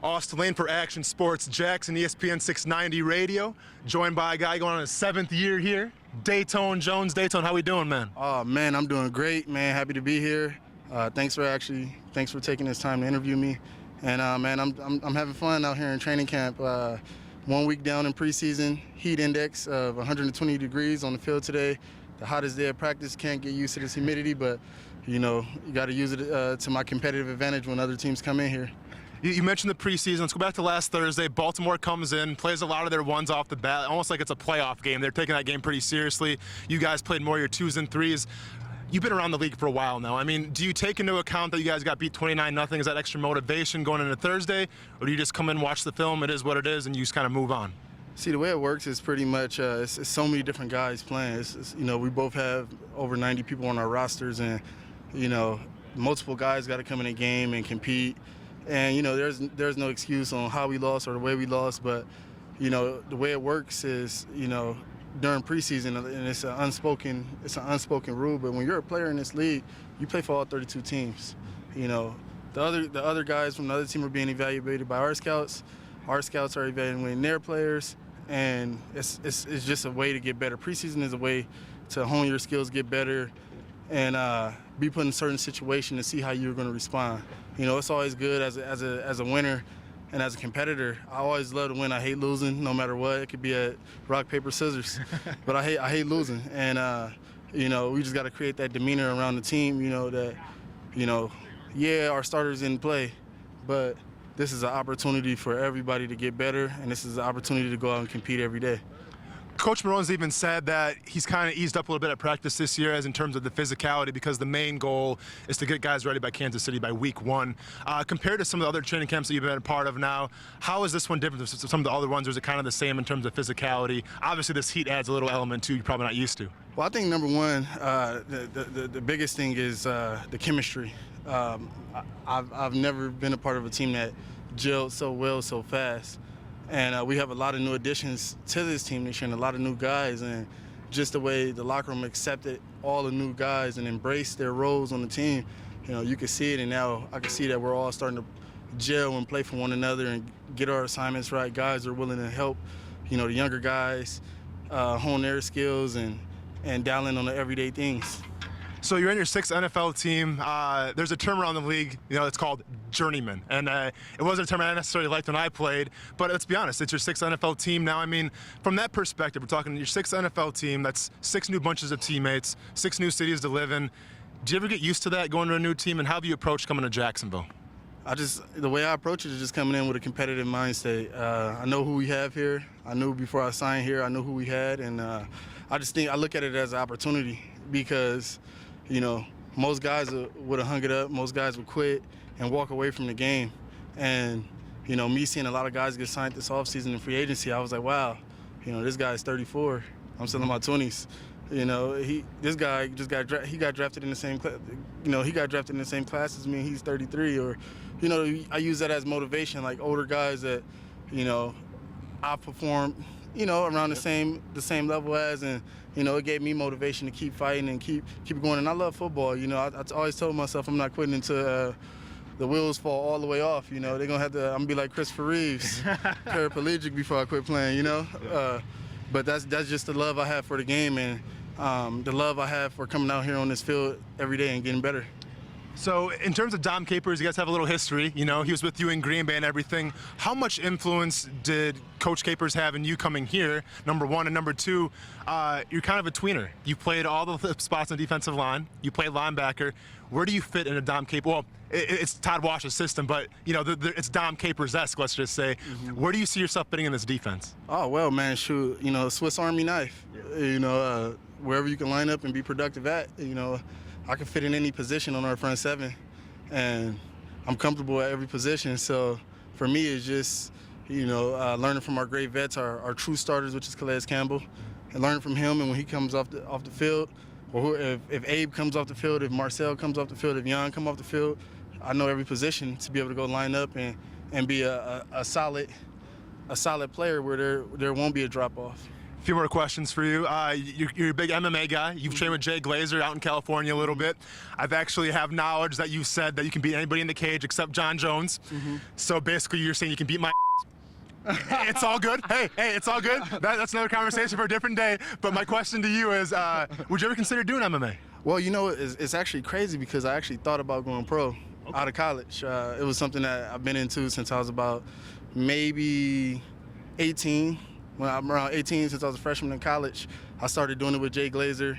Austen Lane for Action Sports Jackson, ESPN 690 Radio. Joined by a guy going on his 7th year here, Datone Jones. Datone, how we doing, man? Oh man, I'm doing great, man. Happy to be here. Thanks for taking this time to interview me. And man, I'm having fun out here in training camp. 1 week down in preseason, heat index of 120 degrees on the field today. The hottest day of practice. Can't get used to this humidity, but you know, you got to use it to my competitive advantage when other teams come in here. You mentioned the preseason. Let's go back to last Thursday. Baltimore comes in, plays a lot of their ones off the bat, almost like it's a playoff game. They're taking that game pretty seriously. You guys played more your 2s and 3s. You've been around the league for a while now. I mean, do you take into account that you guys got beat 29-0? Is that extra motivation going into Thursday? Or do you just come in, watch the film, it is what it is, and you just kind of move on? See, the way it works is pretty much, it's so many different guys playing. You know, we both have over 90 people on our rosters, and, you know, multiple guys got to come in a game and compete. And, you know, there's no excuse on how we lost or the way we lost, but, you know, the way it works is, you know, during preseason, and it's an unspoken rule, but when you're a player in this league, you play for all 32 teams. You know, the other guys from the other team are being evaluated by our scouts. Our scouts are evaluating their players, and it's just a way to get better. Preseason is a way to hone your skills, get better, and be put in certain situations to see how you're going to respond. You know, it's always good as a winner and as a competitor. I always love to win. I hate losing, no matter what. It could be at rock, paper, scissors, but I hate losing. And you know, we just got to create that demeanor around the team. You know that, you know, yeah, our starters didn't play, but this is an opportunity for everybody to get better, and this is an opportunity to go out and compete every day. Coach Marone's even said that he's kind of eased up a little bit at practice this year as in terms of the physicality, because the main goal is to get guys ready by Kansas City by week 1. Compared to some of the other training camps that you've been a part of now, how is this one different from some of the other ones, or is it kind of the same in terms of physicality? Obviously, this heat adds a little element too you're probably not used to. Well, I think number one, the biggest thing is the chemistry. I've never been a part of a team that gelled so well so fast. And we have a lot of new additions to this team this year and a lot of new guys. And just the way the locker room accepted all the new guys and embraced their roles on the team, you know, you can see it. And now I can see that we're all starting to gel and play for one another and get our assignments right. Guys are willing to help, you know, the younger guys hone their skills and dial in on the everyday things. So you're in your 6th NFL team. There's a term around the league, you know, it's called journeyman. And it wasn't a term I necessarily liked when I played, but let's be honest, it's your 6th NFL team now. I mean, from that perspective, we're talking your 6th NFL team, that's 6 new bunches of teammates, 6 new cities to live in. Do you ever get used to that, going to a new team, and how have you approached coming to Jacksonville? The way I approach it is just coming in with a competitive mindset. I know who we have here. I knew before I signed here, I knew who we had, and I look at it as an opportunity because, you know, most guys would have hung it up. Most guys would quit and walk away from the game. And, you know, me seeing a lot of guys get signed this offseason in free agency, I was like, wow, you know, this guy's 34. I'm still in my 20s. You know, this guy he got drafted in the same class. You know, he got drafted in the same class as me. He's 33. Or, you know, I use that as motivation. Like older guys that, you know, I performed, you know, around the same level as, and you know, it gave me motivation to keep fighting and keep going. And I love football. You know, I always told myself I'm not quitting until the wheels fall all the way off. You know, they're gonna have to. I'm gonna be like Christopher Reeves, paraplegic before I quit playing. You know, but that's just the love I have for the game and the love I have for coming out here on this field every day and getting better. So in terms of Dom Capers, you guys have a little history. You know, he was with you in Green Bay and everything. How much influence did Coach Capers have in you coming here, number one? And number two, you're kind of a tweener. You played all the spots on the defensive line. You played linebacker. Where do you fit in a Dom Capers? Well, it's Todd Wash's system, but, you know, it's Dom Capers-esque, let's just say. Mm-hmm. Where do you see yourself fitting in this defense? Oh, well, man, shoot, you know, Swiss Army knife. Yeah. You know, wherever you can line up and be productive at, you know, I can fit in any position on our front seven, and I'm comfortable at every position. So for me, it's just, you know, learning from our great vets, our true starters, which is Calais Campbell, and learning from him. And when he comes off the field, or if Abe comes off the field, if Marcel comes off the field, if Jan come off the field, I know every position to be able to go line up and be a solid player where there won't be a drop off. A few more questions for you. You're a big MMA guy. You've trained with Jay Glazer out in California a little bit. I've actually have knowledge that you said that you can beat anybody in the cage except Jon Jones. So basically you're saying you can beat my It's all good. Hey, it's all good. That's another conversation for a different day. But my question to you is, would you ever consider doing MMA? Well, you know, it's actually crazy because I actually thought about going pro out of college. It was something that I've been into since I was about maybe 18. When I'm around 18, since I was a freshman in college, I started doing it with Jay Glazer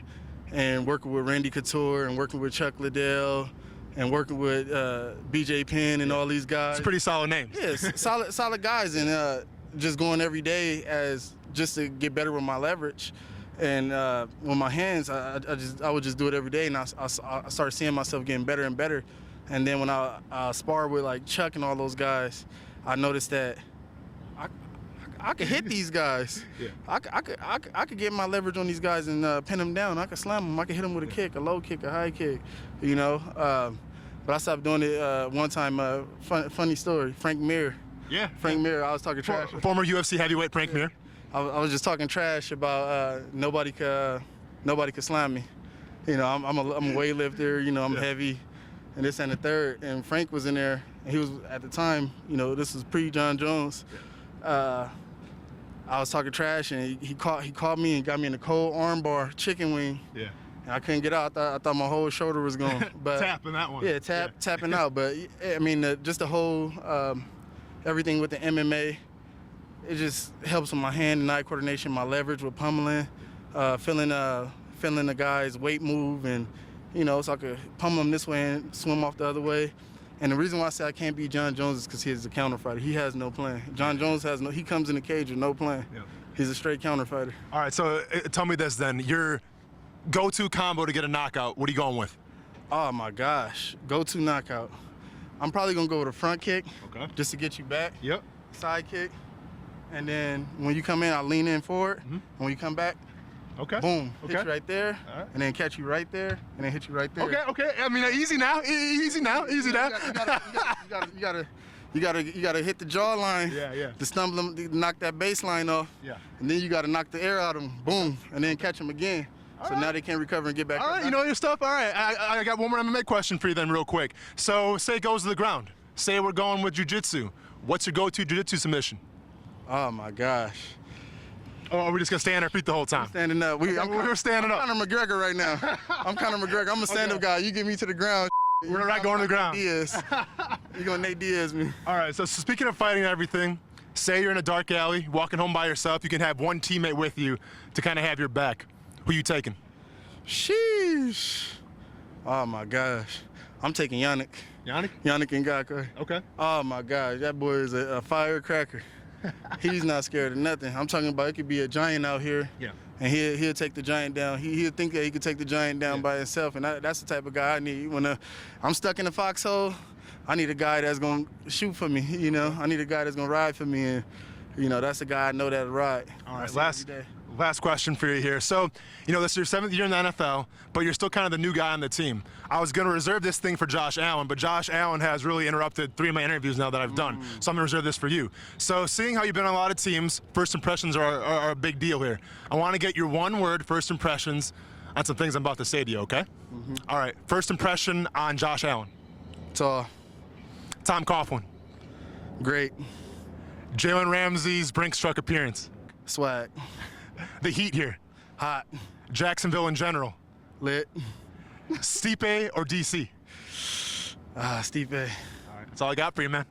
and working with Randy Couture and working with Chuck Liddell and working with BJ Penn and all these guys. It's a pretty solid name. Yes, solid guys, and just going every day as just to get better with my leverage. And with my hands, I would just do it every day, and I started seeing myself getting better and better. And then when I sparred with like Chuck and all those guys, I noticed that I could hit these guys. Yeah. I could get my leverage on these guys and pin them down. I could slam them. I could hit them with a kick, a low kick, a high kick, you know. But I stopped doing it one time. Funny story. Frank Mir. Yeah. Frank Mir. I was talking trash. Former UFC heavyweight Frank Mir. I was just talking trash about nobody could slam me. You know, I'm a weightlifter. You know, I'm heavy, and this and the third. And Frank was in there. And he was at the time. You know, this was pre-Jon Jones. I was talking trash, and he caught me and got me in a cold armbar chicken wing. Yeah. And I couldn't get out. I thought my whole shoulder was gone. But tapping that one. Yeah, tapping out. But I mean, just the whole everything with the MMA, it just helps with my hand and eye coordination, my leverage with pummeling, feeling the guy's weight move, and you know, so I could pummel him this way and swim off the other way. And the reason why I say I can't beat Jon Jones is because he's a counter fighter. He has no plan. Jon Jones he comes in the cage with no plan. Yeah. He's a straight counter fighter. All right, so tell me this then. Your go-to combo to get a knockout, what are you going with? Oh my gosh, go-to knockout. I'm probably gonna go with a front kick, just to get you back. Yep. Side kick, and then when you come in, I'll lean in forward. And when you come back, boom, hit you right there, and then catch you right there, and then hit you right there. Okay. I mean, easy now. Easy now. You gotta hit the jawline. Yeah. To stumble him, to knock that baseline off. Yeah. And then you gotta knock the air out of him. Boom, and then catch him again. So now they can't recover and get back. All right, you know your stuff. All right, I got one more MMA question for you then, real quick. So say it goes to the ground. Say we're going with jiu-jitsu. What's your go-to jiu-jitsu submission? Oh my gosh. Or are we just gonna stay on our feet the whole time? Standing up. We're standing up. I'm Conor McGregor right now. I'm Conor McGregor. I'm a stand-up guy. You get me to the ground. We're not going to the ground. Diaz. You're gonna Nate Diaz me. All right. So speaking of fighting and everything, say you're in a dark alley, walking home by yourself. You can have one teammate with you to kind of have your back. Who you taking? Sheesh. Oh my gosh. I'm taking Yannick. Yannick? Yannick Ngakoue. Okay. Oh my gosh, that boy is a firecracker. He's not scared of nothing. I'm talking about it could be a giant out here. Yeah. And he'll take the giant down. He'll think that he could take the giant down by himself, and that's the type of guy I need. When I'm stuck in the foxhole, I need a guy that's gonna shoot for me. You know, I need a guy that's gonna ride for me, and you know that's a guy I know that'll ride. All right. Last question for you here. So, you know, this is your 7th year in the NFL, but you're still kind of the new guy on the team. I was going to reserve this thing for Josh Allen, but Josh Allen has really interrupted 3 of my interviews now that I've done. So I'm going to reserve this for you. So seeing how you've been on a lot of teams, first impressions are a big deal here. I want to get your one-word first impressions on some things I'm about to say to you, okay? All right. First impression on Josh Allen. Tall. Tom Coughlin. Great. Jalen Ramsey's Brinks truck appearance. Swag. The heat here. Hot. Jacksonville in general. Lit. Stipe or DC? Stipe. All right. That's all I got for you, man.